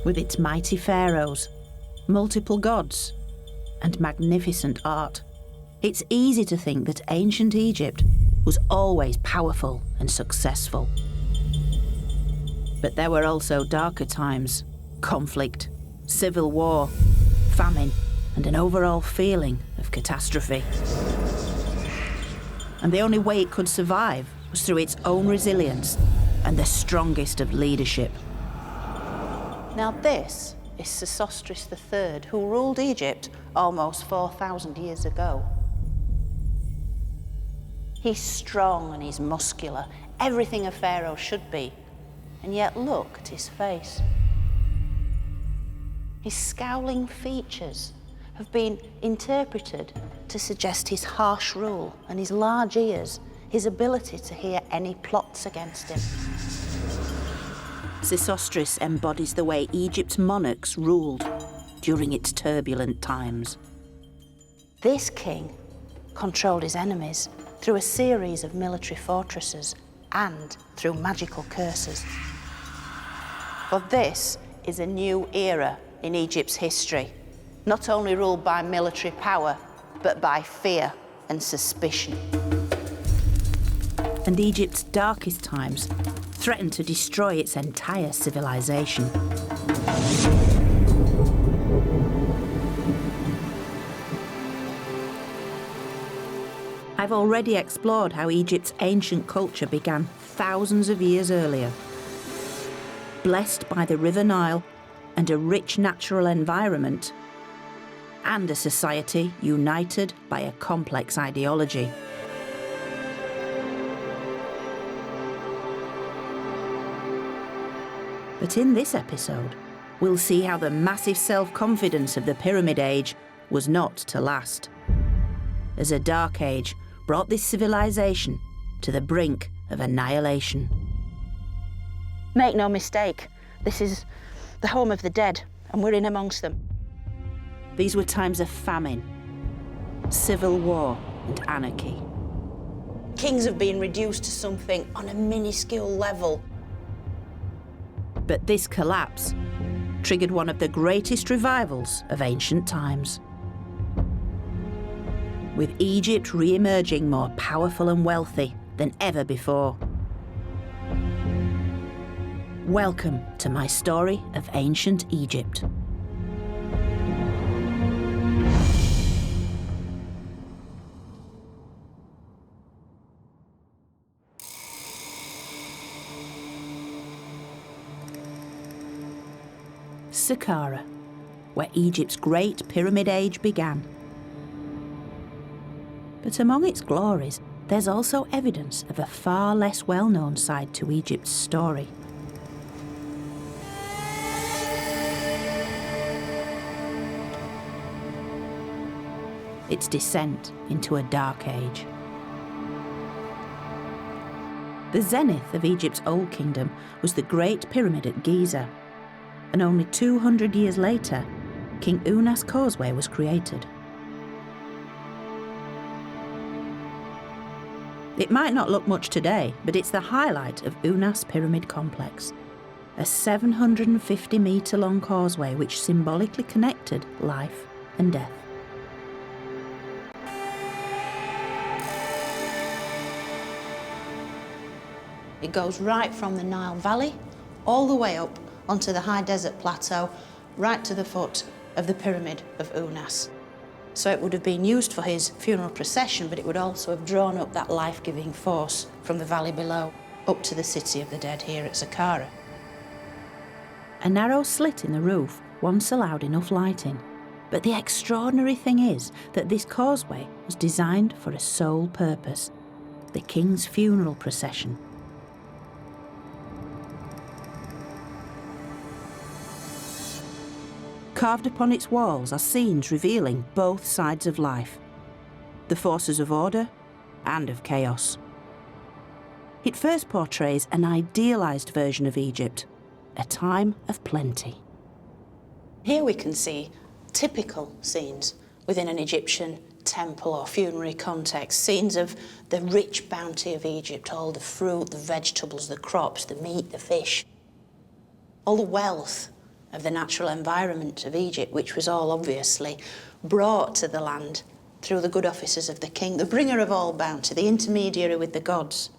with its mighty pharaohs, multiple gods, and magnificent art. It's easy to think that ancient Egypt was always powerful and successful. But there were also darker times: conflict, civil war, famine, and an overall feeling of catastrophe. And the only way it could survive was through its own resilience and the strongest of leadership. Now this is Sesostris III, who ruled Egypt almost 4,000 years ago. He's strong and he's muscular, everything a pharaoh should be, and yet look at his face. His scowling features have been interpreted to suggest his harsh rule, and his large ears, his ability to hear any plots against him. Sesostris embodies the way Egypt's monarchs ruled during its turbulent times. This king controlled his enemies through a series of military fortresses and through magical curses. For this is a new era in Egypt's history, not only ruled by military power, but by fear and suspicion. And Egypt's darkest times threatened to destroy its entire civilization. I've already explored how Egypt's ancient culture began thousands of years earlier. Blessed by the River Nile and a rich natural environment, and a society united by a complex ideology. But in this episode, we'll see how the massive self-confidence of the Pyramid Age was not to last, as a dark age brought this civilization to the brink of annihilation. Make no mistake, this is the home of the dead, and we're in amongst them. These were times of famine, civil war, and anarchy. Kings have been reduced to something on a minuscule level. But this collapse triggered one of the greatest revivals of ancient times, with Egypt re-emerging more powerful and wealthy than ever before. Welcome to my story of ancient Egypt. Saqqara, where Egypt's great Pyramid Age began. But among its glories, there's also evidence of a far less well-known side to Egypt's story. Its descent into a dark age. The zenith of Egypt's Old Kingdom was the Great Pyramid at Giza, and only 200 years later, King Unas' causeway was created. It might not look much today, but it's the highlight of Unas' pyramid complex, a 750-metre-long causeway which symbolically connected life and death. It goes right from the Nile Valley all the way up onto the high desert plateau, right to the foot of the pyramid of Unas. So it would have been used for his funeral procession, but it would also have drawn up that life-giving force from the valley below up to the city of the dead here at Saqqara. A narrow slit in the roof once allowed enough light in, but the extraordinary thing is that this causeway was designed for a sole purpose: the king's funeral procession. Carved upon its walls are scenes revealing both sides of life, the forces of order and of chaos. It first portrays an idealised version of Egypt, a time of plenty. Here we can see typical scenes within an Egyptian temple or funerary context, scenes of the rich bounty of Egypt, all the fruit, the vegetables, the crops, the meat, the fish, all the wealth of the natural environment of Egypt, which was all obviously brought to the land through the good offices of the king, the bringer of all bounty, the intermediary with the gods.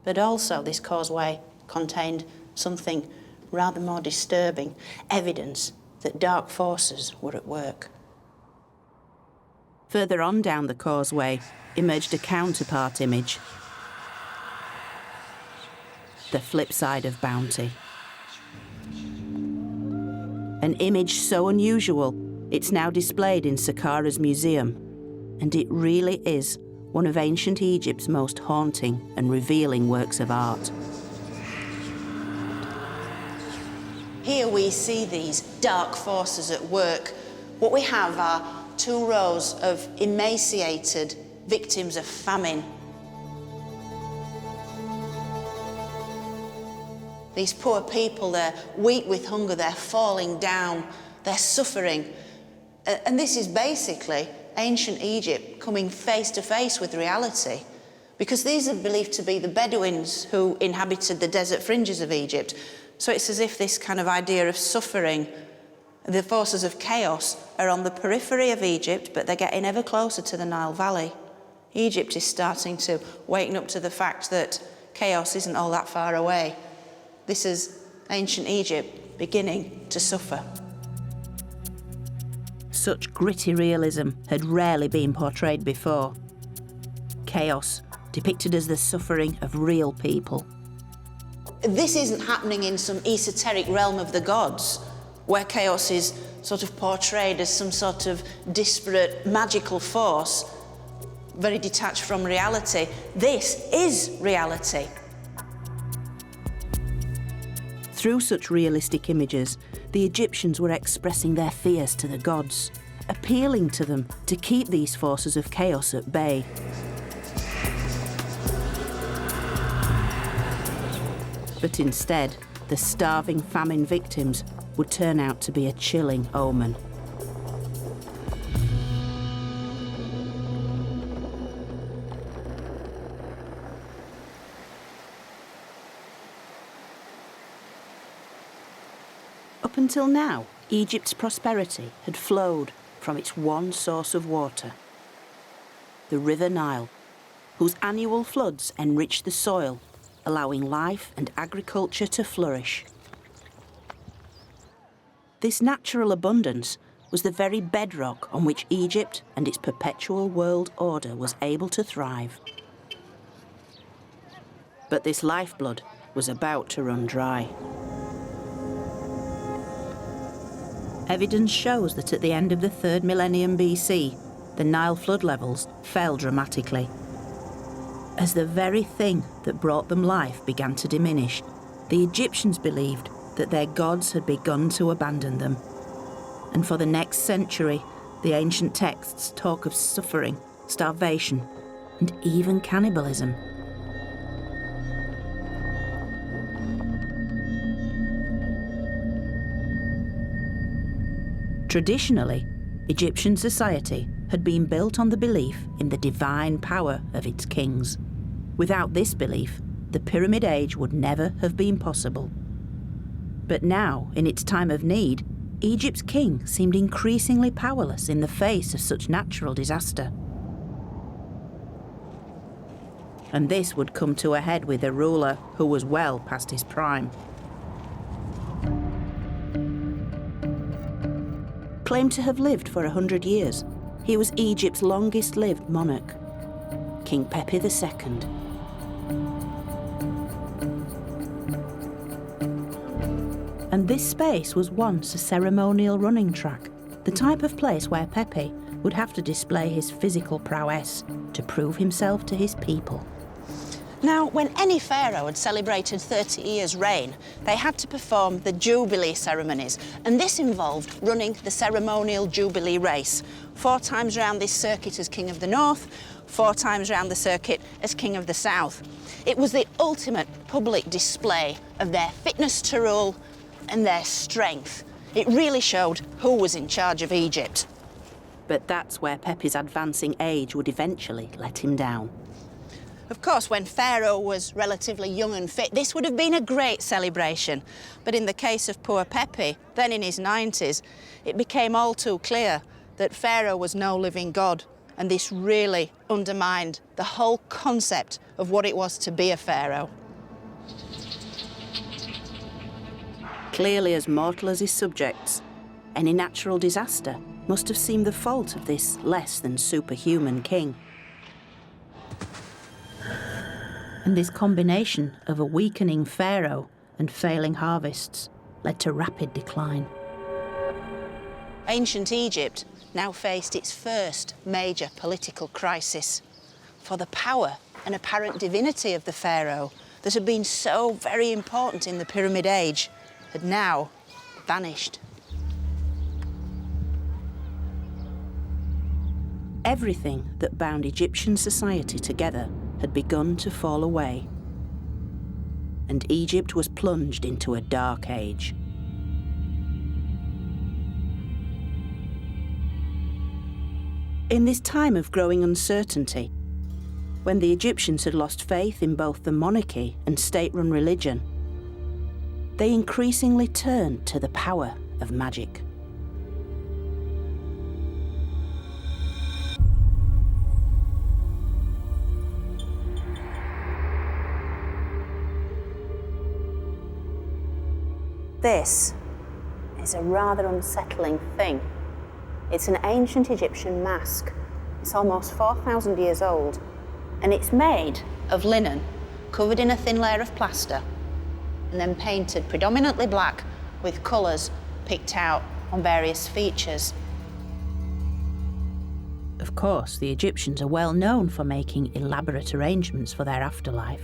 But also this causeway contained something rather more disturbing, evidence that dark forces were at work. Further on down the causeway emerged a counterpart image. The flip side of bounty. An image so unusual, it's now displayed in Saqqara's museum, and it really is one of ancient Egypt's most haunting and revealing works of art. Here we see these dark forces at work. What we have are two rows of emaciated victims of famine. These poor people, they're weak with hunger, they're falling down, they're suffering. And this is basically ancient Egypt coming face to face with reality, because these are believed to be the Bedouins who inhabited the desert fringes of Egypt. So it's as if this kind of idea of suffering, the forces of chaos, are on the periphery of Egypt, but they're getting ever closer to the Nile Valley. Egypt is starting to waken up to the fact that chaos isn't all that far away. This is ancient Egypt beginning to suffer. Such gritty realism had rarely been portrayed before. Chaos depicted as the suffering of real people. This isn't happening in some esoteric realm of the gods, where chaos is sort of portrayed as some sort of disparate magical force, very detached from reality. This is reality. Through such realistic images, the Egyptians were expressing their fears to the gods, appealing to them to keep these forces of chaos at bay. But instead, the starving famine victims would turn out to be a chilling omen. Up until now, Egypt's prosperity had flowed from its one source of water, the River Nile, whose annual floods enriched the soil, allowing life and agriculture to flourish. This natural abundance was the very bedrock on which Egypt and its perpetual world order was able to thrive. But this lifeblood was about to run dry. Evidence shows that at the end of the 3rd millennium BC, the Nile flood levels fell dramatically. As the very thing that brought them life began to diminish, the Egyptians believed that their gods had begun to abandon them. And for the next century, the ancient texts talk of suffering, starvation, and even cannibalism. Traditionally, Egyptian society had been built on the belief in the divine power of its kings. Without this belief, the Pyramid Age would never have been possible. But now, in its time of need, Egypt's king seemed increasingly powerless in the face of such natural disaster. And this would come to a head with a ruler who was well past his prime. Claimed to have lived for 100 years, he was Egypt's longest-lived monarch, King Pepi II. And this space was once a ceremonial running track, the type of place where Pepi would have to display his physical prowess to prove himself to his people. Now, when any pharaoh had celebrated 30 years' reign, they had to perform the Jubilee ceremonies, and this involved running the ceremonial Jubilee race, 4 times round this circuit as King of the North, 4 times round the circuit as King of the South. It was the ultimate public display of their fitness to rule and their strength. It really showed who was in charge of Egypt. But that's where Pepi's advancing age would eventually let him down. Of course, when Pharaoh was relatively young and fit, this would have been a great celebration. But in the case of poor Pepe, then in his 90s, it became all too clear that Pharaoh was no living god, and this really undermined the whole concept of what it was to be a pharaoh. Clearly as mortal as his subjects, any natural disaster must have seemed the fault of this less than superhuman king. And this combination of a weakening pharaoh and failing harvests led to rapid decline. Ancient Egypt now faced its first major political crisis, for the power and apparent divinity of the pharaoh that had been so very important in the Pyramid Age had now vanished. Everything that bound Egyptian society together had begun to fall away, and Egypt was plunged into a dark age. In this time of growing uncertainty, when the Egyptians had lost faith in both the monarchy and state-run religion, they increasingly turned to the power of magic. This is a rather unsettling thing. It's an ancient Egyptian mask. It's almost 4,000 years old, and it's made of linen, covered in a thin layer of plaster, and then painted predominantly black with colours picked out on various features. Of course, the Egyptians are well known for making elaborate arrangements for their afterlife.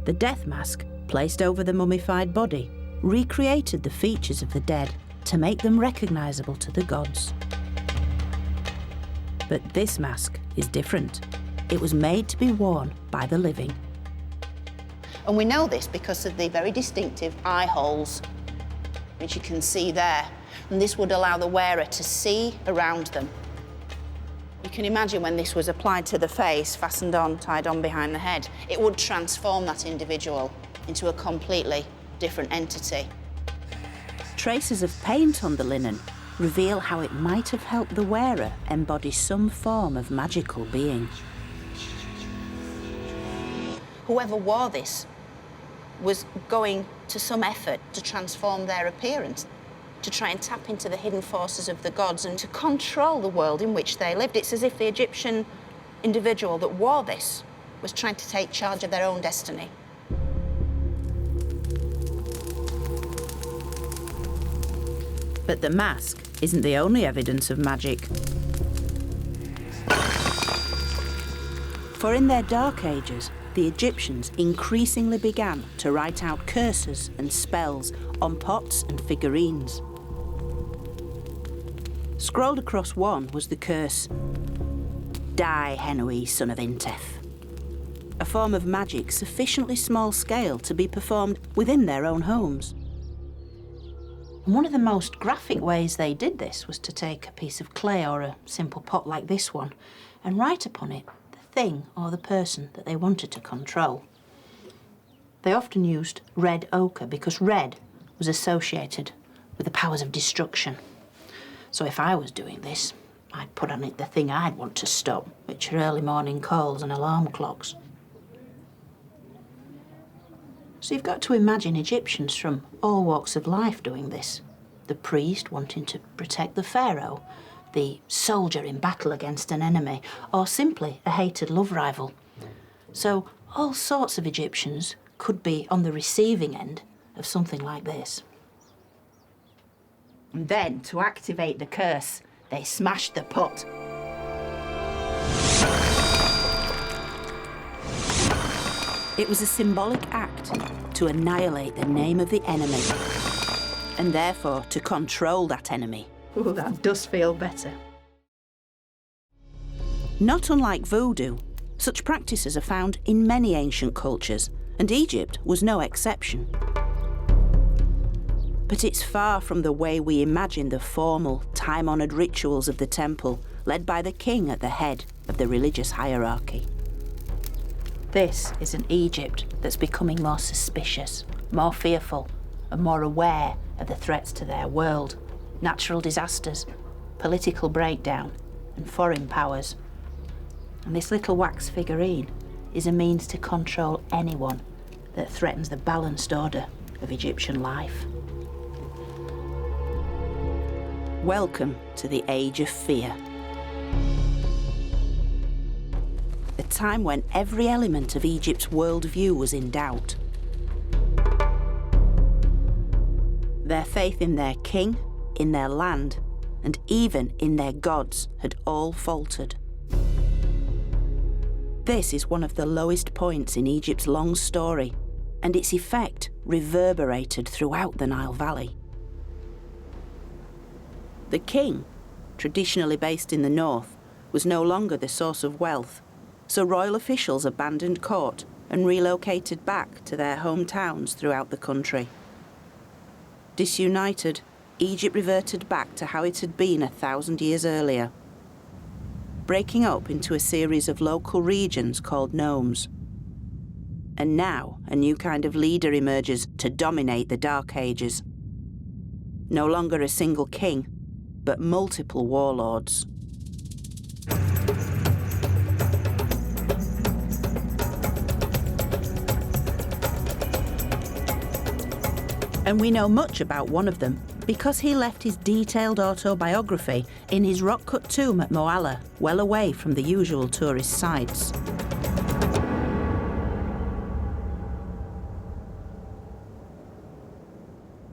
The death mask, placed over the mummified body, recreated the features of the dead to make them recognisable to the gods. But this mask is different. It was made to be worn by the living. And we know this because of the very distinctive eye holes, which you can see there. And this would allow the wearer to see around them. You can imagine when this was applied to the face, fastened on, tied on behind the head, it would transform that individual into a completely different entity. Traces of paint on the linen reveal how it might have helped the wearer embody some form of magical being. Whoever wore this was going to some effort to transform their appearance, to try and tap into the hidden forces of the gods and to control the world in which they lived. It's as if the Egyptian individual that wore this was trying to take charge of their own destiny. But the mask isn't the only evidence of magic. For in their dark ages, the Egyptians increasingly began to write out curses and spells on pots and figurines. Scrolled across one was the curse, "Die, Henui, son of Intef," a form of magic sufficiently small scale to be performed within their own homes. And one of the most graphic ways they did this was to take a piece of clay or a simple pot like this one and write upon it the thing or the person that they wanted to control. They often used red ochre because red was associated with the powers of destruction. So if I was doing this, I'd put on it the thing I'd want to stop, which are early morning calls and alarm clocks. So you've got to imagine Egyptians from all walks of life doing this. The priest wanting to protect the pharaoh, the soldier in battle against an enemy, or simply a hated love rival. So all sorts of Egyptians could be on the receiving end of something like this. And then, to activate the curse, they smashed the pot. It was a symbolic act to annihilate the name of the enemy, and therefore to control that enemy. Ooh, that does feel better. Not unlike voodoo, such practices are found in many ancient cultures, and Egypt was no exception. But it's far from the way we imagine the formal, time-honoured rituals of the temple, led by the king at the head of the religious hierarchy. This is an Egypt that's becoming more suspicious, more fearful, and more aware of the threats to their world. Natural disasters, political breakdown, and foreign powers. And this little wax figurine is a means to control anyone that threatens the balanced order of Egyptian life. Welcome to the Age of Fear. A time when every element of Egypt's worldview was in doubt. Their faith in their king, in their land, and even in their gods had all faltered. This is one of the lowest points in Egypt's long story, and its effect reverberated throughout the Nile Valley. The king, traditionally based in the north, was no longer the source of wealth, so royal officials abandoned court and relocated back to their hometowns throughout the country. Disunited, Egypt reverted back to how it had been 1,000 years earlier, breaking up into a series of local regions called nomes. And now a new kind of leader emerges to dominate the Dark Ages. No longer a single king, but multiple warlords. And we know much about one of them because he left his detailed autobiography in his rock-cut tomb at Moala, well away from the usual tourist sites.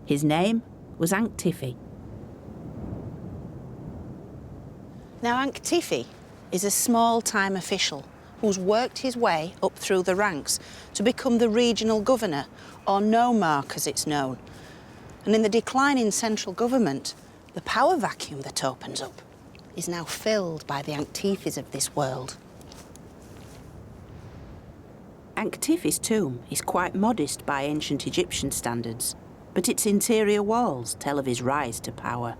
His name was Ankh-Tifi. Now, Ankh-Tifi is a small-time official who's worked his way up through the ranks to become the regional governor, or nomarch as it's known. And in the decline in central government, the power vacuum that opens up is now filled by the Ankh-Tifis of this world. Ankh-Tifi's tomb is quite modest by ancient Egyptian standards, but its interior walls tell of his rise to power.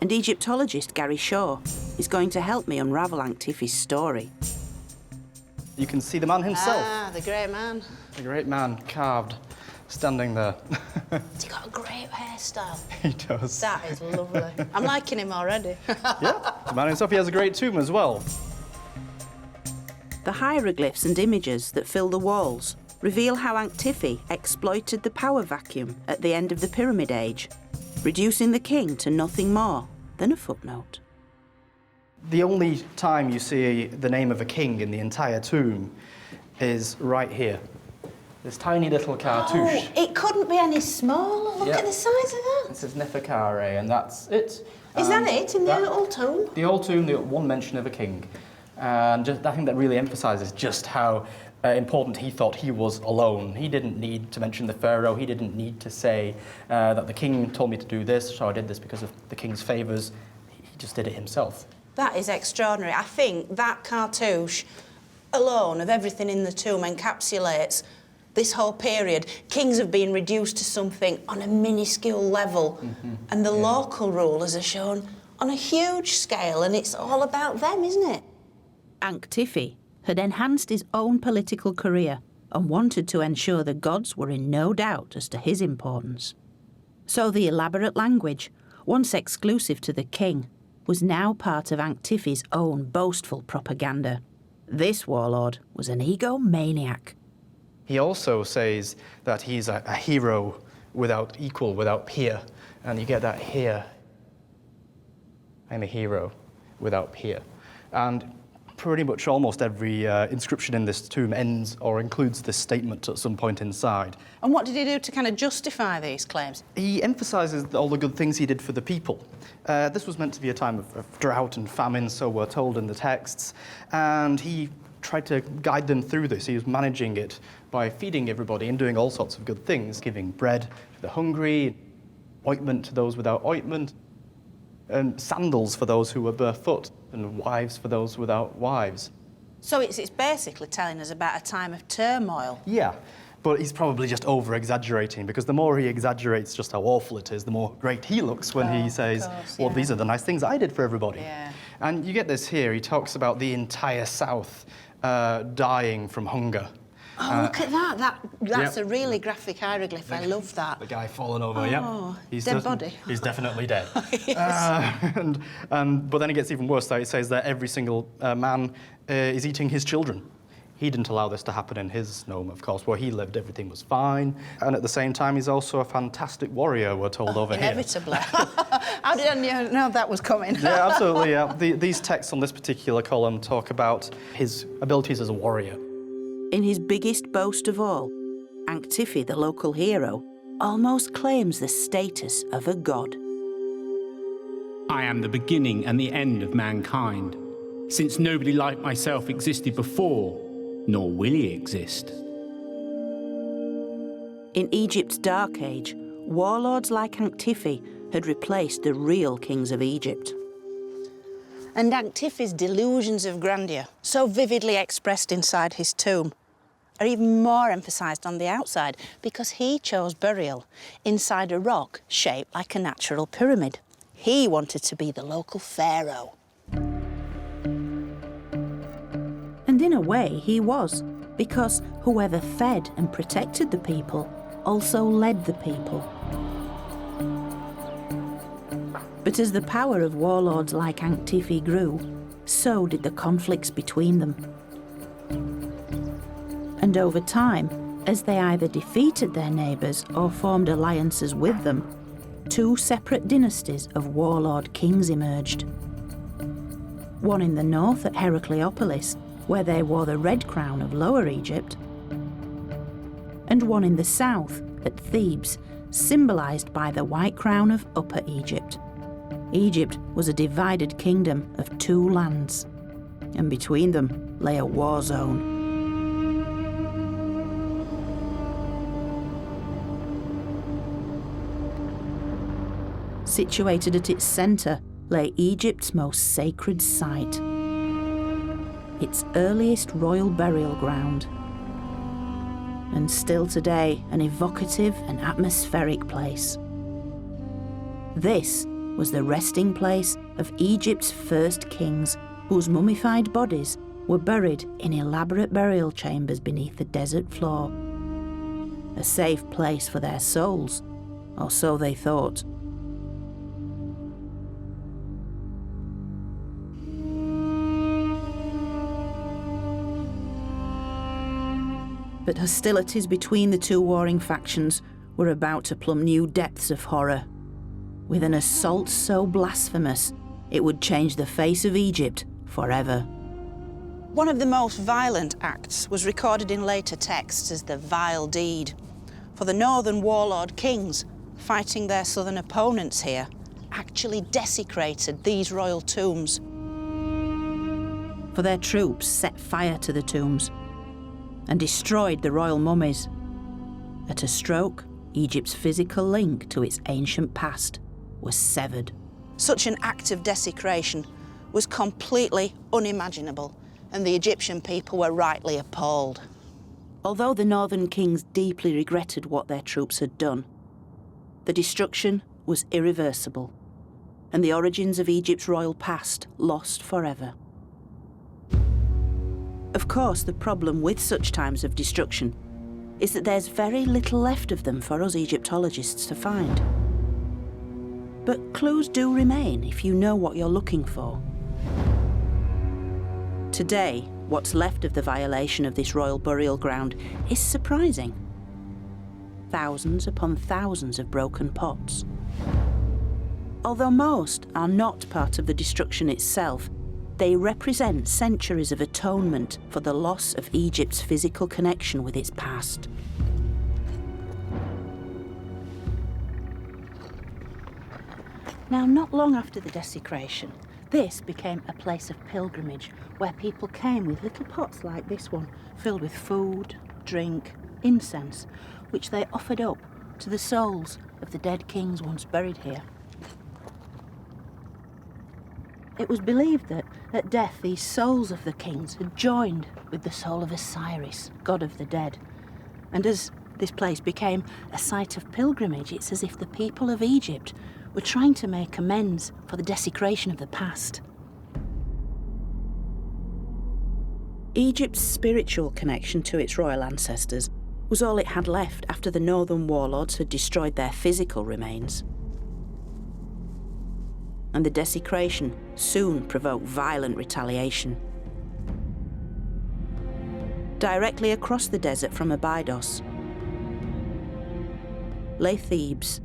And Egyptologist Gary Shaw is going to help me unravel Ankh-Tifi's story. You can see the man himself. Ah, the great man. The great man carved, standing there. He's got a great hairstyle. He does. That is lovely. I'm liking him already. Yeah, the man himself, he has a great tomb as well. The hieroglyphs and images that fill the walls reveal how Ankh-Tifi exploited the power vacuum at the end of the Pyramid Age, reducing the king to nothing more than a footnote. The only time you see the name of a king in the entire tomb is right here. This tiny little cartouche. Oh, it couldn't be any smaller. Look at the size of that. This is Neferkare, and that's it. Is that it in the old tomb? The old tomb, the one mention of a king. And just, I think that really emphasises just how important he thought he was alone. He didn't need to mention the pharaoh. He didn't need to say that the king told me to do this, so I did this because of the king's favours. He just did it himself. That is extraordinary. I think that cartouche alone of everything in the tomb encapsulates this whole period. Kings have been reduced to something on a minuscule level, and the local rulers are shown on a huge scale, and it's all about them, isn't it? Ankh-Tifi had enhanced his own political career and wanted to ensure the gods were in no doubt as to his importance. So the elaborate language, once exclusive to the king, was now part of Ankh-Tifi's own boastful propaganda. This warlord was an egomaniac. He also says that he's a hero without equal, without peer. And you get that here. I'm a hero without peer. And pretty much almost every inscription in this tomb ends or includes this statement at some point inside. And what did he do to kind of justify these claims? He emphasises all the good things he did for the people. This was meant to be a time of drought and famine, so we're told in the texts, and he tried to guide them through this. He was managing it by feeding everybody and doing all sorts of good things, giving bread to the hungry, ointment to those without ointment, and sandals for those who were barefoot, and wives for those without wives. So it's basically telling us about a time of turmoil. Yeah, but he's probably just over-exaggerating, because the more he exaggerates just how awful it is, the more great he looks when he says, well, these are the nice things I did for everybody. Yeah. And you get this here. He talks about the entire south dying from hunger. Oh, look at that. That's Yep. a really graphic hieroglyph. I love that. The guy falling over, Oh, dead body. He's definitely dead. Yes. But then it gets even worse. It says that every single man is eating his children. He didn't allow this to happen in his nome, of course. Where he lived, everything was fine. And at the same time, he's also a fantastic warrior, we're told over here. Inevitably. How did I know that was coming? Yeah, absolutely, yeah. These texts on this particular column talk about his abilities as a warrior. In his biggest boast of all, Antifi, the local hero, almost claims the status of a god. I am the beginning and the end of mankind, since nobody like myself existed before, nor will he exist. In Egypt's Dark Age, warlords like Antifi had replaced the real kings of Egypt. And Antifi's delusions of grandeur, so vividly expressed inside his tomb, are even more emphasised on the outside because he chose burial inside a rock shaped like a natural pyramid. He wanted to be the local pharaoh. And in a way, he was, because whoever fed and protected the people also led the people. But as the power of warlords like Antifi grew, so did the conflicts between them. And over time, as they either defeated their neighbours or formed alliances with them, two separate dynasties of warlord kings emerged. One in the north at Heracleopolis, where they wore the red crown of Lower Egypt, and one in the south at Thebes, symbolised by the white crown of Upper Egypt. Egypt was a divided kingdom of two lands, and between them lay a war zone. Situated at its centre lay Egypt's most sacred site, its earliest royal burial ground, and still today an evocative and atmospheric place. This was the resting place of Egypt's first kings, whose mummified bodies were buried in elaborate burial chambers beneath the desert floor. A safe place for their souls, or so they thought. But hostilities between the two warring factions were about to plumb new depths of horror, with an assault so blasphemous it would change the face of Egypt forever. One of the most violent acts was recorded in later texts as the vile deed, for the northern warlord kings, fighting their southern opponents here, actually desecrated these royal tombs. For their troops set fire to the tombs and destroyed the royal mummies. At a stroke, Egypt's physical link to its ancient past was severed. Such an act of desecration was completely unimaginable, and the Egyptian people were rightly appalled. Although the northern kings deeply regretted what their troops had done, the destruction was irreversible, and the origins of Egypt's royal past lost forever. Of course, the problem with such times of destruction is that there's very little left of them for us Egyptologists to find. But clues do remain if you know what you're looking for. Today, what's left of the violation of this royal burial ground is surprising. Thousands upon thousands of broken pots. Although most are not part of the destruction itself, they represent centuries of atonement for the loss of Egypt's physical connection with its past. Now, not long after the desecration, this became a place of pilgrimage where people came with little pots like this one, filled with food, drink, incense, which they offered up to the souls of the dead kings once buried here. It was believed that at death these souls of the kings had joined with the soul of Osiris, god of the dead. And as this place became a site of pilgrimage, it's as if the people of Egypt were trying to make amends for the desecration of the past. Egypt's spiritual connection to its royal ancestors was all it had left after the northern warlords had destroyed their physical remains. And the desecration soon provoked violent retaliation. Directly across the desert from Abydos lay Thebes,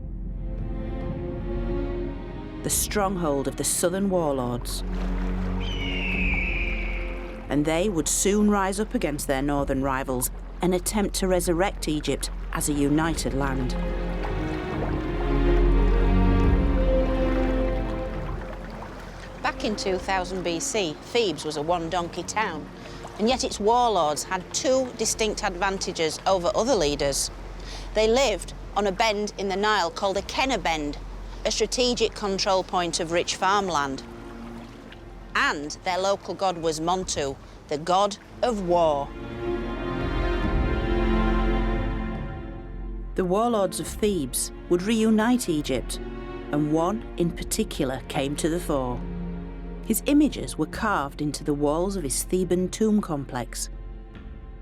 the stronghold of the southern warlords. And they would soon rise up against their northern rivals and attempt to resurrect Egypt as a united land. Back in 2000 BC, Thebes was a one-donkey town, and yet its warlords had two distinct advantages over other leaders. They lived on a bend in the Nile called a Kenna Bend, a strategic control point of rich farmland. And their local god was Montu, the god of war. The warlords of Thebes would reunite Egypt, and one in particular came to the fore. His images were carved into the walls of his Theban tomb complex,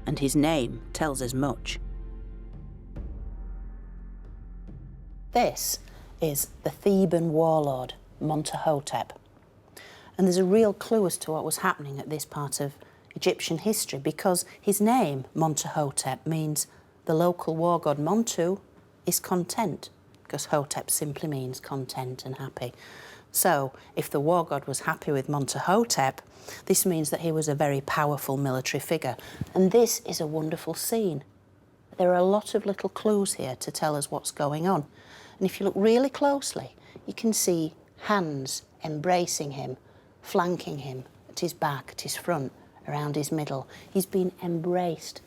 and his name tells us much. This is the Theban warlord, Montuhotep. And there's a real clue as to what was happening at this part of Egyptian history, because his name, Montuhotep, means the local war god Montu is content, because Hotep simply means content and happy. So, if the war god was happy with Montuhotep, this means that he was a very powerful military figure. And this is a wonderful scene. There are a lot of little clues here to tell us what's going on. And if you look really closely, you can see hands embracing him, flanking him at his back, at his front, around his middle. He's been embraced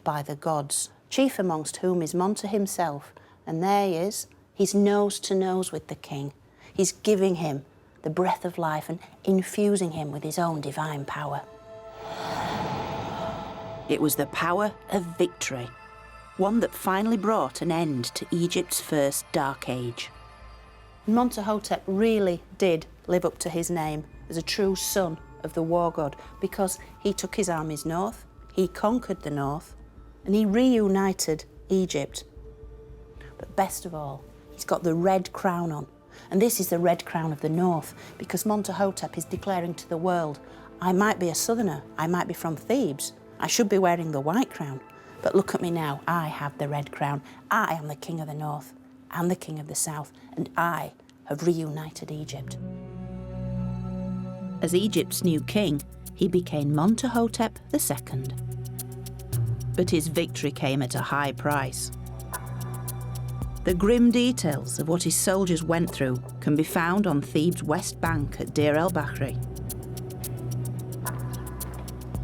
by the gods, chief amongst whom is Montu himself. And there he is. He's nose to nose with the king. He's giving him the breath of life and infusing him with his own divine power. It was the power of victory, one that finally brought an end to Egypt's first dark age. Montuhotep really did live up to his name as a true son of the war god, because he took his armies north, he conquered the north, and he reunited Egypt. But best of all, he's got the red crown on. And this is the red crown of the north, because Montuhotep is declaring to the world, I might be a southerner, I might be from Thebes, I should be wearing the white crown, but look at me now, I have the red crown. I am the king of the north and the king of the south, and I have reunited Egypt. As Egypt's new king, he became Montuhotep II. But his victory came at a high price. The grim details of what his soldiers went through can be found on Thebes' west bank at Deir el-Bahri.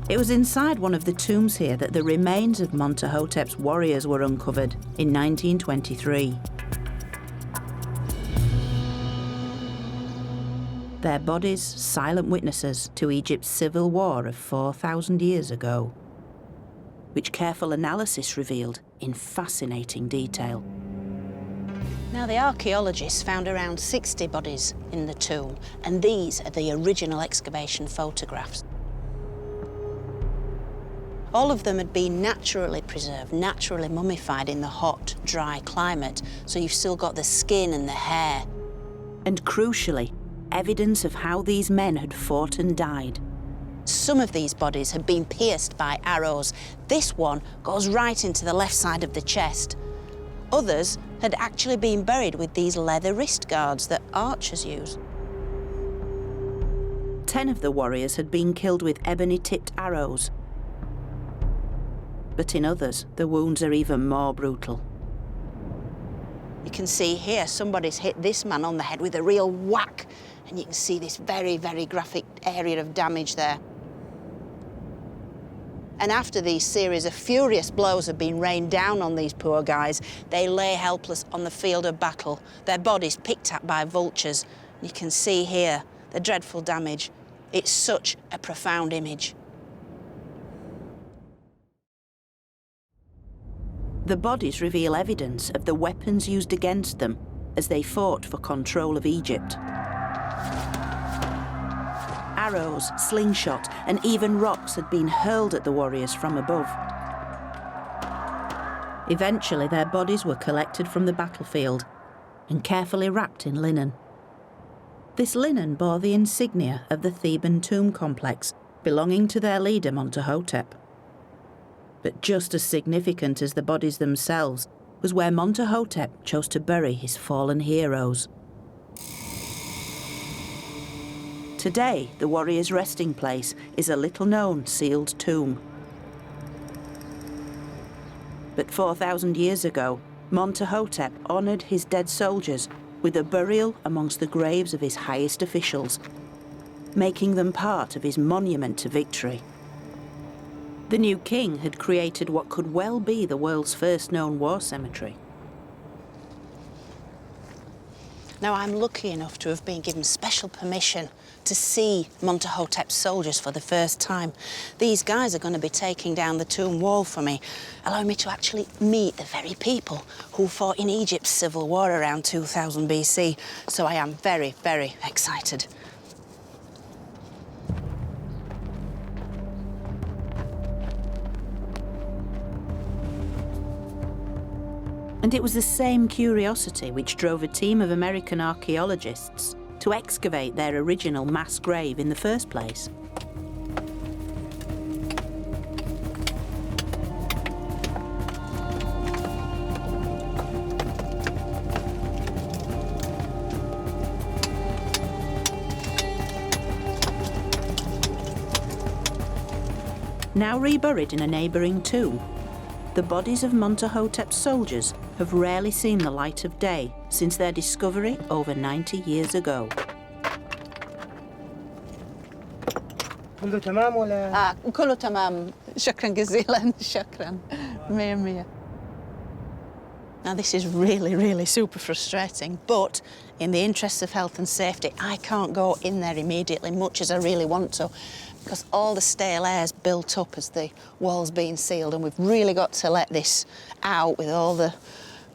It was inside one of the tombs here that the remains of Montuhotep's warriors were uncovered in 1923. Their bodies silent witnesses to Egypt's civil war of 4,000 years ago, which careful analysis revealed in fascinating detail. Now, the archaeologists found around 60 bodies in the tomb, and these are the original excavation photographs. All of them had been naturally preserved, naturally mummified in the hot, dry climate, so you've still got the skin and the hair. And crucially, evidence of how these men had fought and died. Some of these bodies had been pierced by arrows. This one goes right into the left side of the chest. Others had actually been buried with these leather wrist guards that archers use. 10 of the warriors had been killed with ebony-tipped arrows. But in others, the wounds are even more brutal. You can see here somebody's hit this man on the head with a real whack, and you can see this very, very graphic area of damage there. And after these series of furious blows have been rained down on these poor guys, they lay helpless on the field of battle, their bodies picked at by vultures. You can see here the dreadful damage. It's such a profound image. The bodies reveal evidence of the weapons used against them as they fought for control of Egypt. arrows, slingshot, and even rocks had been hurled at the warriors from above. Eventually, their bodies were collected from the battlefield and carefully wrapped in linen. This linen bore the insignia of the Theban tomb complex belonging to their leader Montahotep. But just as significant as the bodies themselves was where Montahotep chose to bury his fallen heroes. Today, the warrior's resting place is a little-known sealed tomb. But 4,000 years ago, Montahotep honoured his dead soldiers with a burial amongst the graves of his highest officials, making them part of his monument to victory. The new king had created what could well be the world's first known war cemetery. Now, I'm lucky enough to have been given special permission to see Montahotep's soldiers for the first time. These guys are going to be taking down the tomb wall for me, allowing me to actually meet the very people who fought in Egypt's civil war around 2000 BC. So I am very, very excited. And it was the same curiosity which drove a team of American archaeologists to excavate their original mass grave in the first place. Now reburied in a neighbouring tomb, the bodies of Montahotep's soldiers have rarely seen the light of day since their discovery over 90 years ago. كله تمام ولا؟ كله تمام. شكراً جزيلاً. شكراً. مية مية. Now, this is really, really super frustrating, but in the interests of health and safety, I can't go in there immediately, much as I really want to, because all the stale air's built up as the wall's being sealed, and we've really got to let this out with all the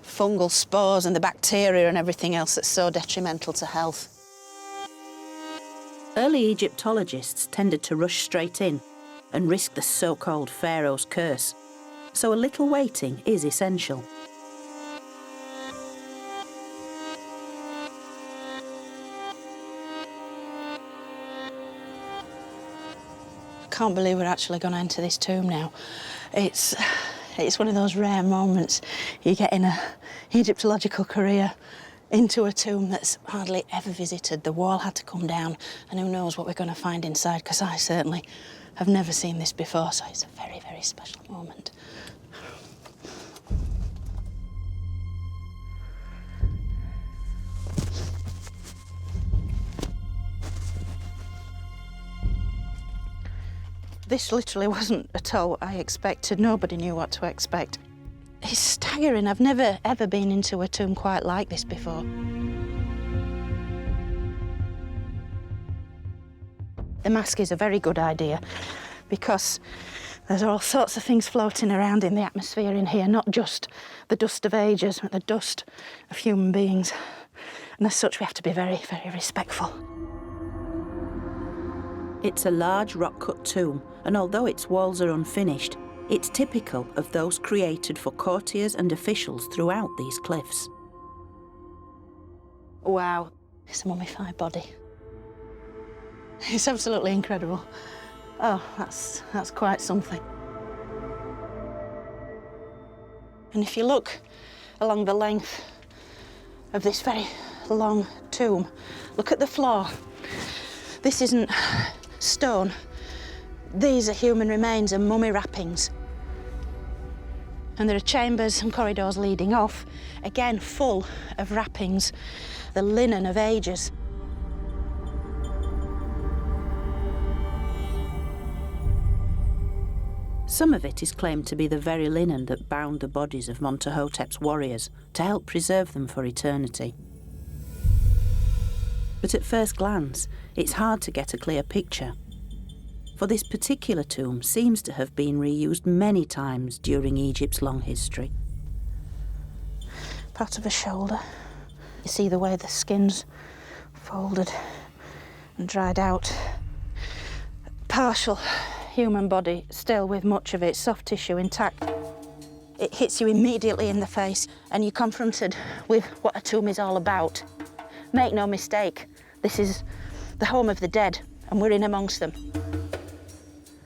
fungal spores and the bacteria and everything else that's so detrimental to health. Early Egyptologists tended to rush straight in and risk the so-called pharaoh's curse, so a little waiting is essential. I can't believe we're actually going to enter this tomb now. It's one of those rare moments you get in a Egyptological career into a tomb that's hardly ever visited. The wall had to come down, and who knows what we're going to find inside, because I certainly have never seen this before, so it's a very, very special moment. This literally wasn't at all what I expected. Nobody knew what to expect. It's staggering. I've never, ever been into a tomb quite like this before. The mask is a very good idea because there's all sorts of things floating around in the atmosphere in here, not just the dust of ages, but the dust of human beings. And as such, we have to be very, very respectful. It's a large rock-cut tomb, and although its walls are unfinished, it's typical of those created for courtiers and officials throughout these cliffs. Wow, it's a mummified body. It's absolutely incredible. Oh, that's quite something. And if you look along the length of this very long tomb, look at the floor. This isn't stone. These are human remains and mummy wrappings. And there are chambers and corridors leading off, again full of wrappings, the linen of ages. Some of it is claimed to be the very linen that bound the bodies of Montahotep's warriors to help preserve them for eternity. But at first glance, it's hard to get a clear picture, for this particular tomb seems to have been reused many times during Egypt's long history. Part of a shoulder. You see the way the skin's folded and dried out. partial human body, still with much of its soft tissue intact. It hits you immediately in the face and you're confronted with what a tomb is all about. Make no mistake, this is the home of the dead and we're in amongst them.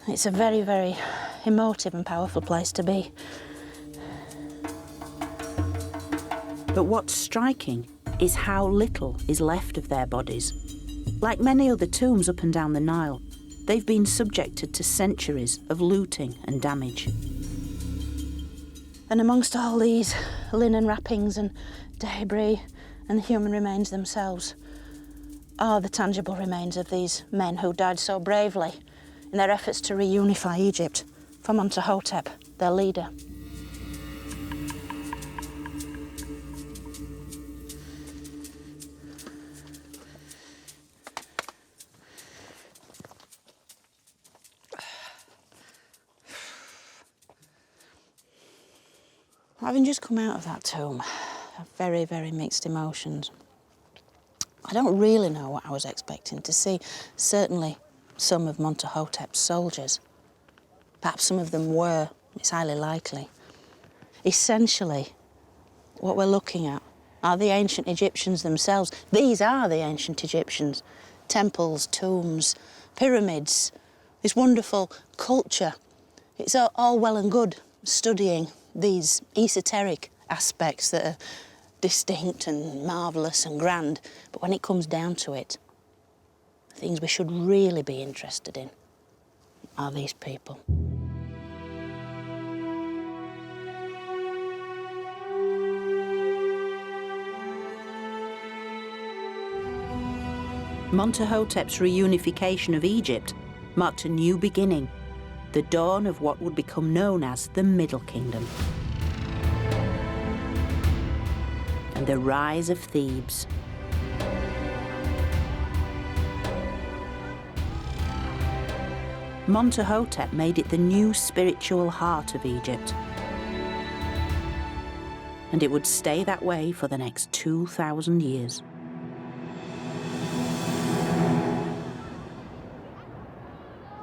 It's a very, very emotive and powerful place to be. But what's striking is how little is left of their bodies. Like many other tombs up and down the Nile, they've been subjected to centuries of looting and damage. And amongst all these linen wrappings and debris and the human remains themselves are the tangible remains of these men who died so bravely in their efforts to reunify Egypt for Montuhotep, their leader. Having just come out of that tomb, I have very, very mixed emotions. I don't really know what I was expecting to see. Certainly some of Montuhotep's soldiers. Perhaps some of them were, it's highly likely. Essentially, what we're looking at are the ancient Egyptians themselves. These are the ancient Egyptians. Temples, tombs, pyramids, this wonderful culture. It's all well and good studying these esoteric aspects that are distinct and marvellous and grand, but when it comes down to it, the things we should really be interested in are these people. Montuhotep's reunification of Egypt marked a new beginning, the dawn of what would become known as the Middle Kingdom. And the rise of Thebes. Montuhotep made it the new spiritual heart of Egypt. And it would stay that way for the next 2,000 years.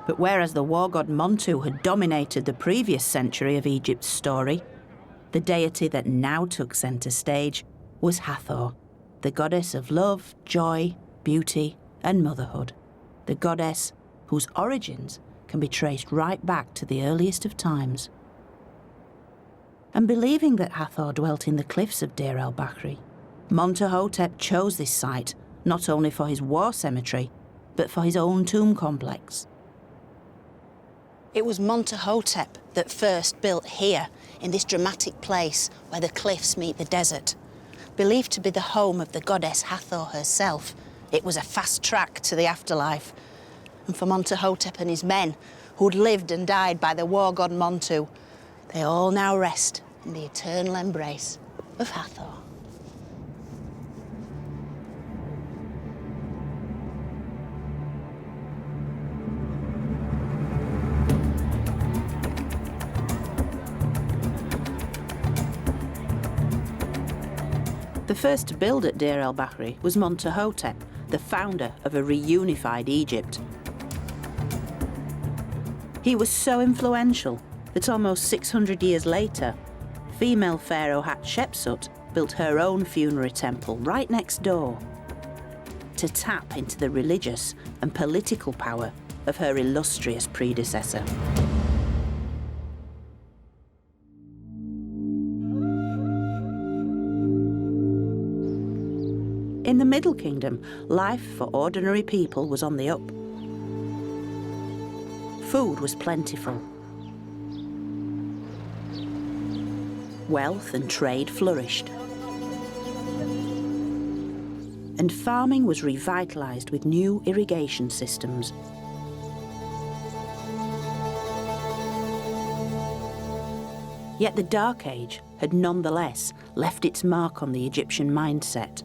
But whereas the war god Montu had dominated the previous century of Egypt's story, the deity that now took centre stage was Hathor, the goddess of love, joy, beauty, and motherhood. The goddess whose origins can be traced right back to the earliest of times. And believing that Hathor dwelt in the cliffs of Deir el-Bahri, Montuhotep chose this site not only for his war cemetery, but for his own tomb complex. It was Montuhotep that first built here, in this dramatic place where the cliffs meet the desert. Believed to be the home of the goddess Hathor herself, it was a fast track to the afterlife. And for Montuhotep and his men, who'd lived and died by the war god Montu, they all now rest in the eternal embrace of Hathor. The first to build at Deir el-Bahri was Montuhotep, the founder of a reunified Egypt. He was so influential that almost 600 years later, female pharaoh Hatshepsut built her own funerary temple right next door to tap into the religious and political power of her illustrious predecessor. In the Middle Kingdom, life for ordinary people was on the up. Food was plentiful. Wealth and trade flourished. And farming was revitalised with new irrigation systems. Yet the Dark Age had nonetheless left its mark on the Egyptian mindset,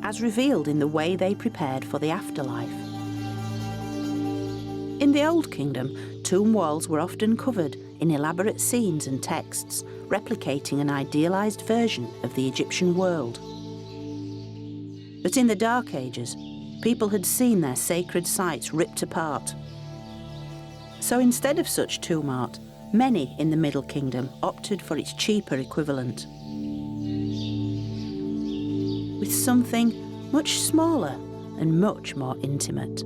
as revealed in the way they prepared for the afterlife. In the Old Kingdom, tomb walls were often covered in elaborate scenes and texts, replicating an idealised version of the Egyptian world. But in the Dark Ages, people had seen their sacred sites ripped apart, So instead of such tomb art, many in the Middle Kingdom opted for its cheaper equivalent, with something much smaller and much more intimate.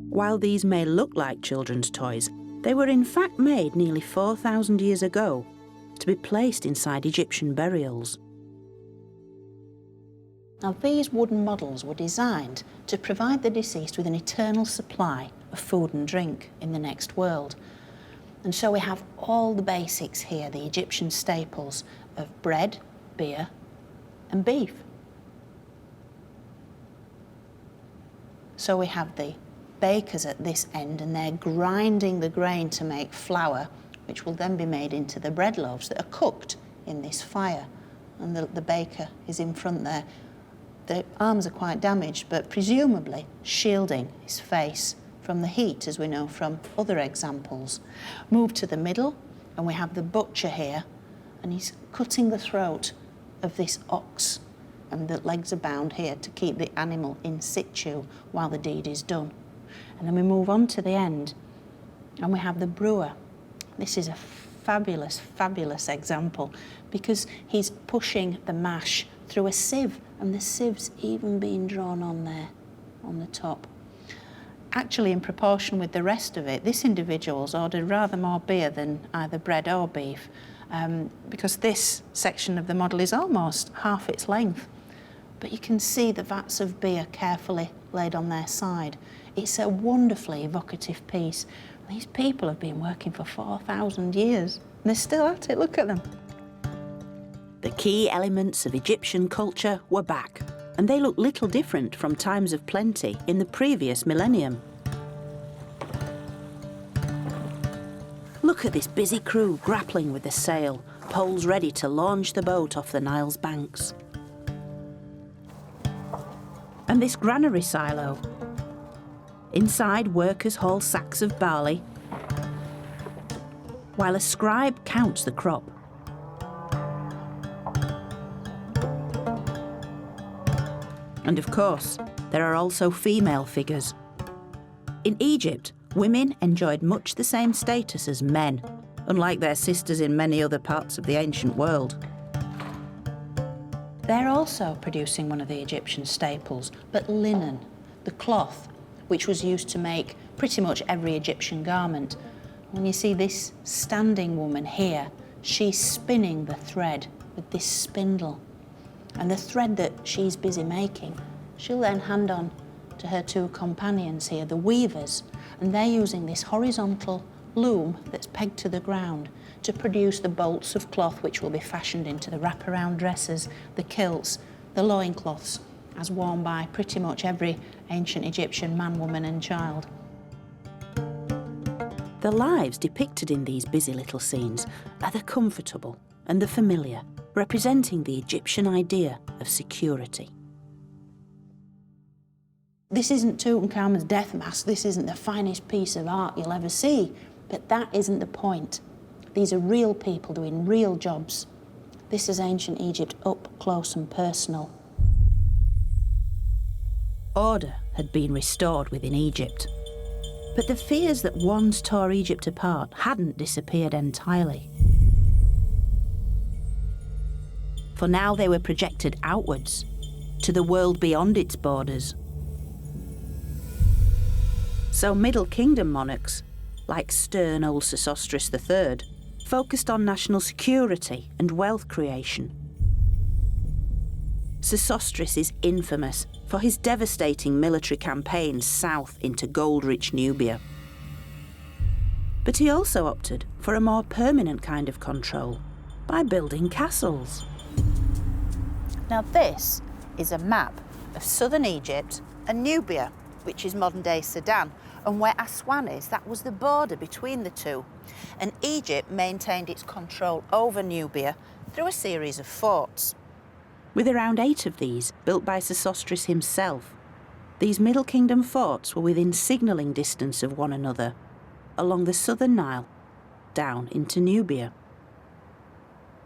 While these may look like children's toys, they were in fact made nearly 4,000 years ago to be placed inside Egyptian burials. Now, these wooden models were designed to provide the deceased with an eternal supply of food and drink in the next world. And so we have all the basics here, the Egyptian staples of bread, beer, and beef. So we have the bakers at this end, and they're grinding the grain to make flour, which will then be made into the bread loaves that are cooked in this fire. And the baker is in front there. The arms are quite damaged, but presumably shielding his face from the heat, as we know from other examples. Move to the middle, and we have the butcher here, and he's cutting the throat of this ox, and the legs are bound here to keep the animal in situ while the deed is done. And then we move on to the end, and we have the brewer. This is a fabulous, fabulous example, because he's pushing the mash through a sieve, and the sieve's even being drawn on there, on the top. Actually, in proportion with the rest of it, this individual's ordered rather more beer than either bread or beef, because this section of the model is almost half its length. But you can see the vats of beer carefully laid on their side. It's a wonderfully evocative piece. These people have been working for 4,000 years, and they're still at it. Look at them. The key elements of Egyptian culture were back, and they look little different from times of plenty in the previous millennium. Look at this busy crew grappling with the sail, poles ready to launch the boat off the Nile's banks. And this granary silo. Inside, workers haul sacks of barley, while a scribe counts the crop. And of course, there are also female figures. In Egypt, women enjoyed much the same status as men, unlike their sisters in many other parts of the ancient world. They're also producing one of the Egyptian staples, but linen, the cloth, which was used to make pretty much every Egyptian garment. When you see this standing woman here, she's spinning the thread with this spindle. And the thread that she's busy making, she'll then hand on to her two companions here, the weavers, and they're using this horizontal loom that's pegged to the ground to produce the bolts of cloth which will be fashioned into the wraparound dresses, the kilts, the loincloths, as worn by pretty much every ancient Egyptian man, woman and child. The lives depicted in these busy little scenes are the comfortable and the familiar, representing the Egyptian idea of security. This isn't Tutankhamun's death mask, this isn't the finest piece of art you'll ever see, but that isn't the point. These are real people doing real jobs. This is ancient Egypt up close and personal. Order had been restored within Egypt, but the fears that once tore Egypt apart hadn't disappeared entirely. For now they were projected outwards, to the world beyond its borders. So Middle Kingdom monarchs, like stern old Sesostris III, focused on national security and wealth creation. Sesostris is infamous for his devastating military campaigns south into gold-rich Nubia. But he also opted for a more permanent kind of control by building castles. Now this is a map of southern Egypt and Nubia, which is modern-day Sudan, and where Aswan is, that was the border between the two. And Egypt maintained its control over Nubia through a series of forts. With around 8 of these built by Sesostris himself, these Middle Kingdom forts were within signalling distance of one another, along the southern Nile, down into Nubia.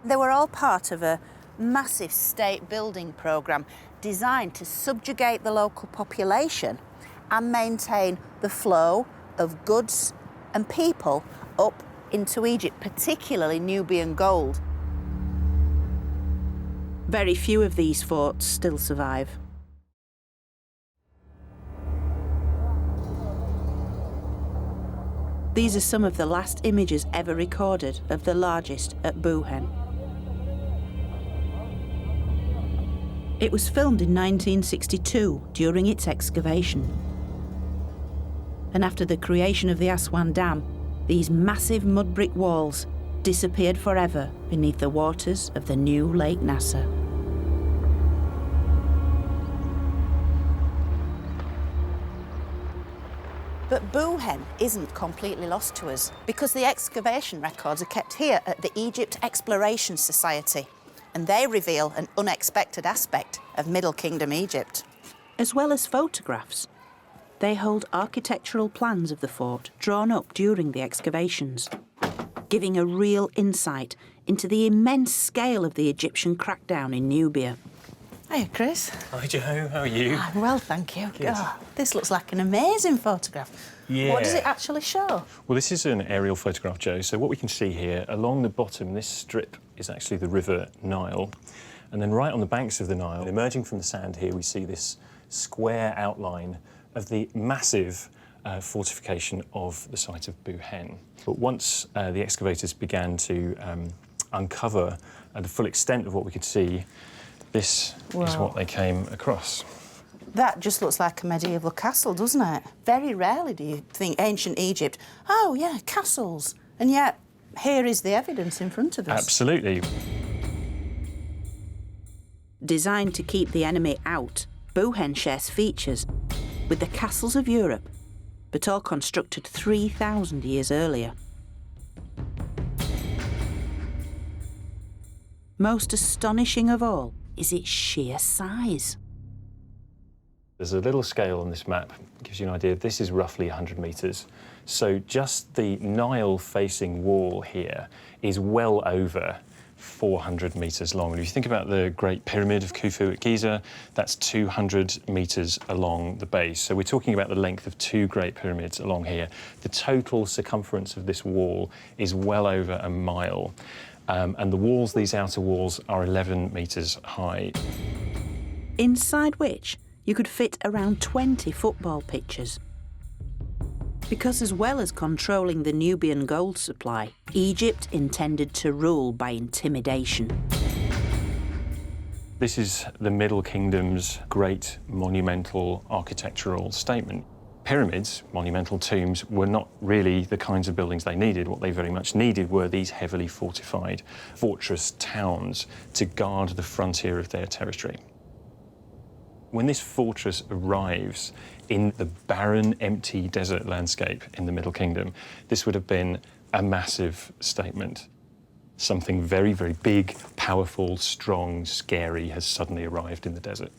They were all part of a massive state building programme designed to subjugate the local population and maintain the flow of goods and people up into Egypt, particularly Nubian gold. Very few of these forts still survive. These are some of the last images ever recorded of the largest at Buhen. It was filmed in 1962 during its excavation. And after the creation of the Aswan Dam, these massive mud brick walls disappeared forever beneath the waters of the new Lake Nasser. But Buhen isn't completely lost to us because the excavation records are kept here at the Egypt Exploration Society, and they reveal an unexpected aspect of Middle Kingdom Egypt. As well as photographs, they hold architectural plans of the fort drawn up during the excavations, giving a real insight into the immense scale of the Egyptian crackdown in Nubia. Hiya, Chris. Hi, Jo. How are you? I'm well, thank you. Good. Oh, this looks like an amazing photograph. Yeah. What does it actually show? Well, this is an aerial photograph, Jo. So what we can see here, along the bottom, this strip is actually the river Nile. And then right on the banks of the Nile, emerging from the sand here, we see this square outline of the massive fortification of the site of Buhen. But once the excavators began to uncover the full extent of what we could see, this is what they came across. That just looks like a medieval castle, doesn't it? Very rarely do you think ancient Egypt, oh yeah, castles. And yet, here is the evidence in front of us. Absolutely. Designed to keep the enemy out, Buhen shares features with the castles of Europe, but all constructed 3,000 years earlier. Most astonishing of all is its sheer size. There's a little scale on this map, gives you an idea. This is roughly 100 metres. So just the Nile-facing wall here is well over 400 metres long. And if you think about the Great Pyramid of Khufu at Giza, that's 200 metres along the base. So we're talking about the length of two Great Pyramids along here. The total circumference of this wall is well over a mile. And the walls, these outer walls, are 11 metres high. Inside which you could fit around 20 football pitches. Because as well as controlling the Nubian gold supply, Egypt intended to rule by intimidation. This is the Middle Kingdom's great monumental architectural statement. Pyramids, monumental tombs, were not really the kinds of buildings they needed. What they very much needed were these heavily fortified fortress towns to guard the frontier of their territory. When this fortress arrives in the barren, empty desert landscape in the Middle Kingdom, this would have been a massive statement. Something very, very big, powerful, strong, scary has suddenly arrived in the desert.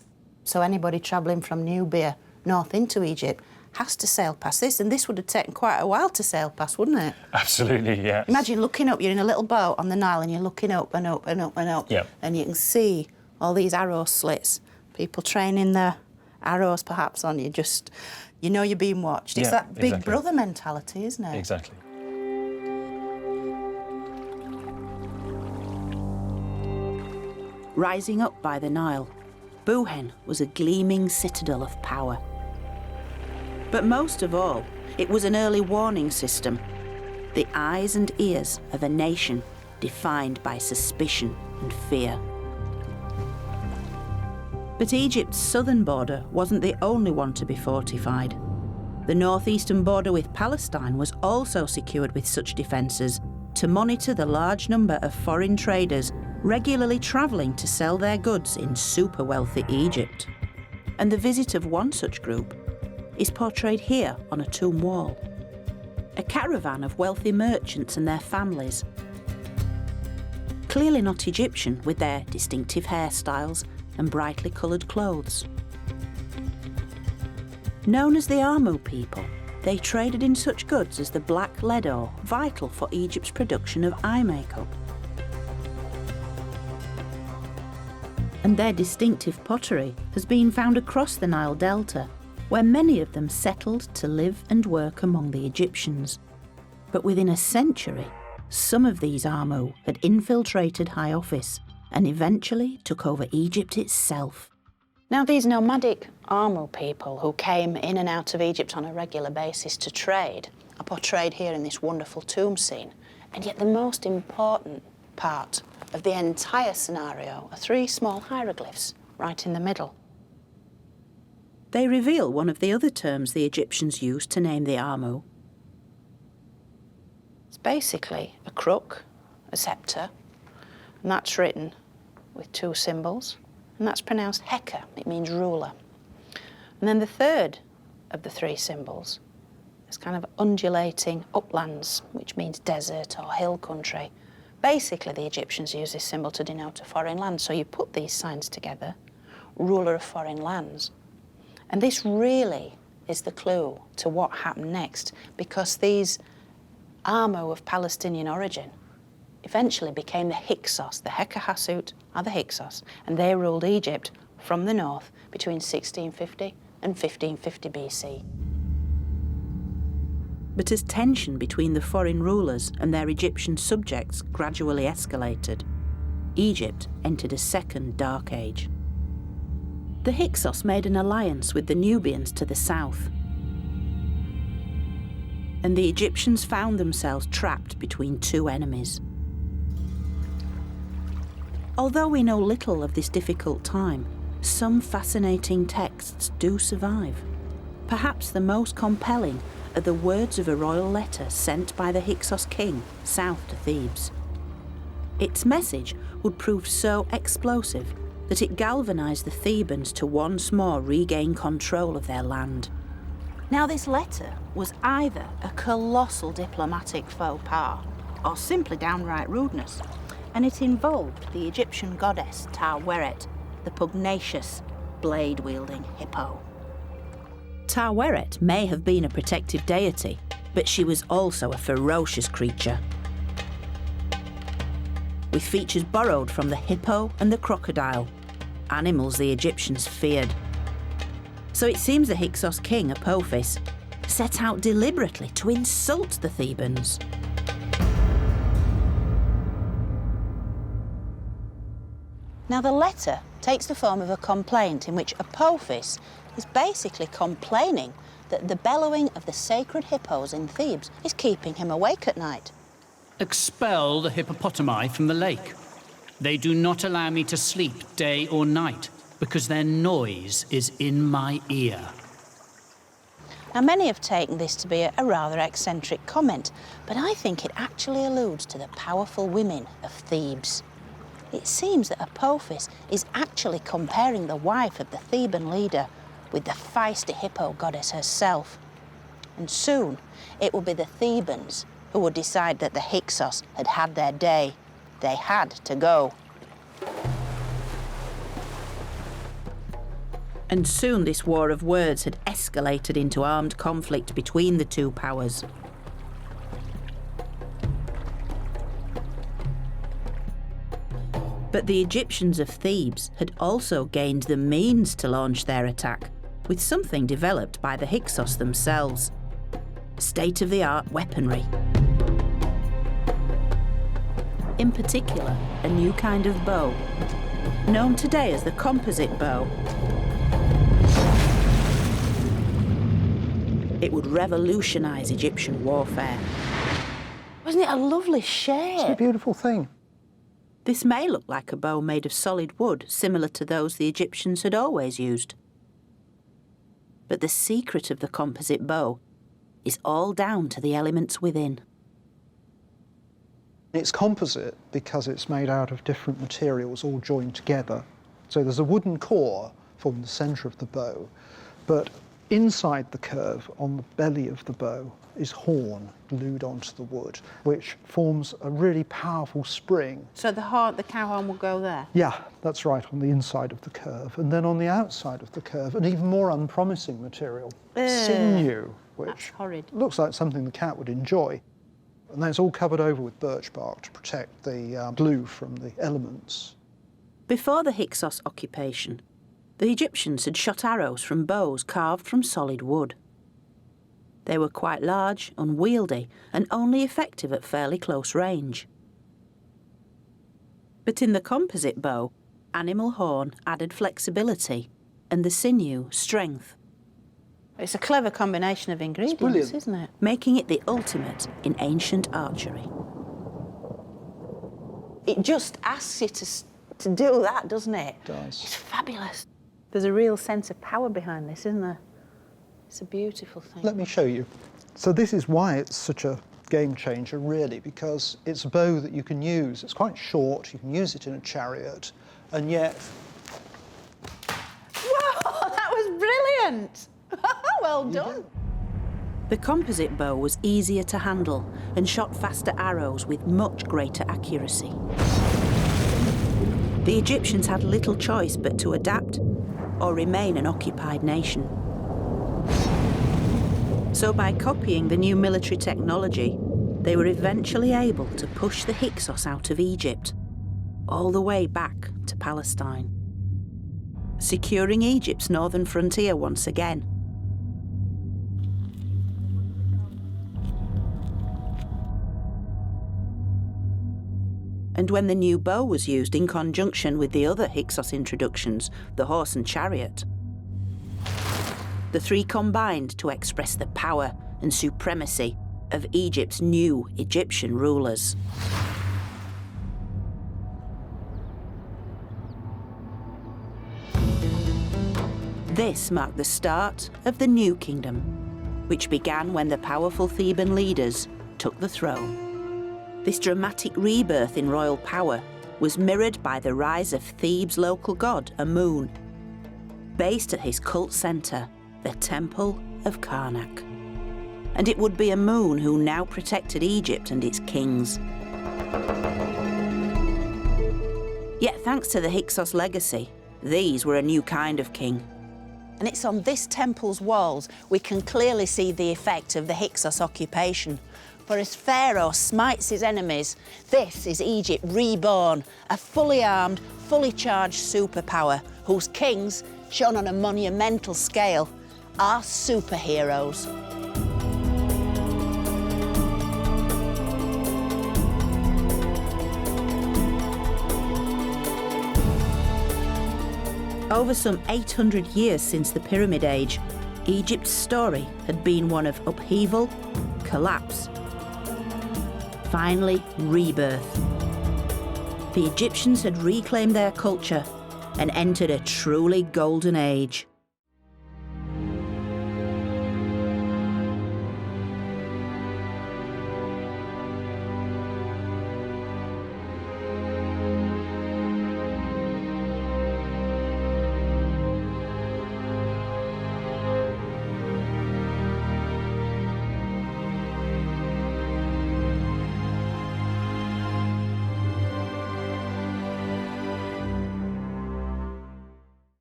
So anybody travelling from Nubia north into Egypt has to sail past this, and this would have taken quite a while to sail past, wouldn't it? Absolutely, yes. Imagine looking up, you're in a little boat on the Nile and you're looking up and up and up and up, Yep. and you can see all these arrow slits, people training their arrows perhaps on you, just, you know you're being watched. It's Yeah, that big exactly. brother mentality, isn't it? Exactly. Rising up by the Nile, Buhen was a gleaming citadel of power. But most of all, it was an early warning system, the eyes and ears of a nation defined by suspicion and fear. But Egypt's southern border wasn't the only one to be fortified. The northeastern border with Palestine was also secured with such defences to monitor the large number of foreign traders regularly travelling to sell their goods in super-wealthy Egypt. And the visit of one such group is portrayed here on a tomb wall. A caravan of wealthy merchants and their families. Clearly not Egyptian, with their distinctive hairstyles and brightly coloured clothes. Known as the Amu people, they traded in such goods as the black lead ore, vital for Egypt's production of eye makeup. and their distinctive pottery has been found across the Nile Delta, where many of them settled to live and work among the Egyptians. But within a century, some of these Amu had infiltrated high office and eventually took over Egypt itself. Now, these nomadic Amu people who came in and out of Egypt on a regular basis to trade are portrayed here in this wonderful tomb scene. And yet the most important part of the entire scenario are three small hieroglyphs right in the middle. They reveal one of the other terms the Egyptians used to name the Amu. It's basically a crook, a sceptre, and that's written with two symbols, and that's pronounced Heka. It means ruler. And then the third of the three symbols is kind of undulating uplands, which means desert or hill country. Basically, the Egyptians used this symbol to denote a foreign land. So you put these signs together, ruler of foreign lands. And this really is the clue to what happened next, because these Amu of Palestinian origin eventually became the Hyksos. The Heka Hassut are the Hyksos, and they ruled Egypt from the north between 1650 and 1550 BC. But as tension between the foreign rulers and their Egyptian subjects gradually escalated, Egypt entered a second dark age. The Hyksos made an alliance with the Nubians to the south, and the Egyptians found themselves trapped between two enemies. Although we know little of this difficult time, some fascinating texts do survive. Perhaps the most compelling are the words of a royal letter sent by the Hyksos king south to Thebes. Its message would prove so explosive that it galvanised the Thebans to once more regain control of their land. Now, this letter was either a colossal diplomatic faux pas or simply downright rudeness, and it involved the Egyptian goddess Taweret, the pugnacious, blade-wielding hippo. Taweret may have been a protective deity, but she was also a ferocious creature, with features borrowed from the hippo and the crocodile, animals the Egyptians feared. So it seems the Hyksos king, Apophis, set out deliberately to insult the Thebans. Now, the letter takes the form of a complaint in which Apophis is basically complaining that the bellowing of the sacred hippos in Thebes is keeping him awake at night. Expel the hippopotami from the lake. They do not allow me to sleep day or night because their noise is in my ear. Now, many have taken this to be a rather eccentric comment, but I think it actually alludes to the powerful women of Thebes. It seems that Apophis is actually comparing the wife of the Theban leader with the feisty hippo goddess herself. And soon it will be the Thebans who would decide that the Hyksos had had their day. They had to go. And soon this war of words had escalated into armed conflict between the two powers. But the Egyptians of Thebes had also gained the means to launch their attack, with something developed by the Hyksos themselves: state-of-the-art weaponry. In particular, a new kind of bow, known today as the composite bow. It would revolutionise Egyptian warfare. Wasn't it a lovely shape? It's a beautiful thing. This may look like a bow made of solid wood, similar to those the Egyptians had always used. But the secret of the composite bow is all down to the elements within. It's composite because it's made out of different materials all joined together. So there's a wooden core forming the centre of the bow, but inside the curve, on the belly of the bow, is horn glued onto the wood, which forms a really powerful spring. So the cow horn will go there? Yeah, that's right, on the inside of the curve. And then on the outside of the curve, an even more unpromising material, sinew, which looks like something the cat would enjoy. And then it's all covered over with birch bark to protect the glue from the elements. Before the Hyksos occupation, the Egyptians had shot arrows from bows carved from solid wood. They were quite large, unwieldy, and only effective at fairly close range. But in the composite bow, animal horn added flexibility and the sinew strength. It's a clever combination of ingredients, isn't it? Making it the ultimate in ancient archery. It just asks you to do that, doesn't it? It does. It's fabulous. There's a real sense of power behind this, isn't there? It's a beautiful thing. Let me show you. So this is why it's such a game changer, really, because it's a bow that you can use. It's quite short, you can use it in a chariot, and yet... Whoa, that was brilliant! Well done. The composite bow was easier to handle and shot faster arrows with much greater accuracy. The Egyptians had little choice but to adapt or remain an occupied nation. So by copying the new military technology, they were eventually able to push the Hyksos out of Egypt, all the way back to Palestine, securing Egypt's northern frontier once again. And when the new bow was used in conjunction with the other Hyksos introductions, the horse and chariot, the three combined to express the power and supremacy of Egypt's new Egyptian rulers. This marked the start of the New Kingdom, which began when the powerful Theban leaders took the throne. This dramatic rebirth in royal power was mirrored by the rise of Thebes' local god, Amun, based at his cult centre, the Temple of Karnak. And it would be Amun who now protected Egypt and its kings. Yet thanks to the Hyksos legacy, these were a new kind of king. And it's on this temple's walls we can clearly see the effect of the Hyksos occupation. For as Pharaoh smites his enemies, this is Egypt reborn, a fully armed, fully charged superpower whose kings, shown on a monumental scale, are superheroes. Over some 800 years since the Pyramid Age, Egypt's story had been one of upheaval, collapse, finally rebirth. The Egyptians had reclaimed their culture and entered a truly golden age.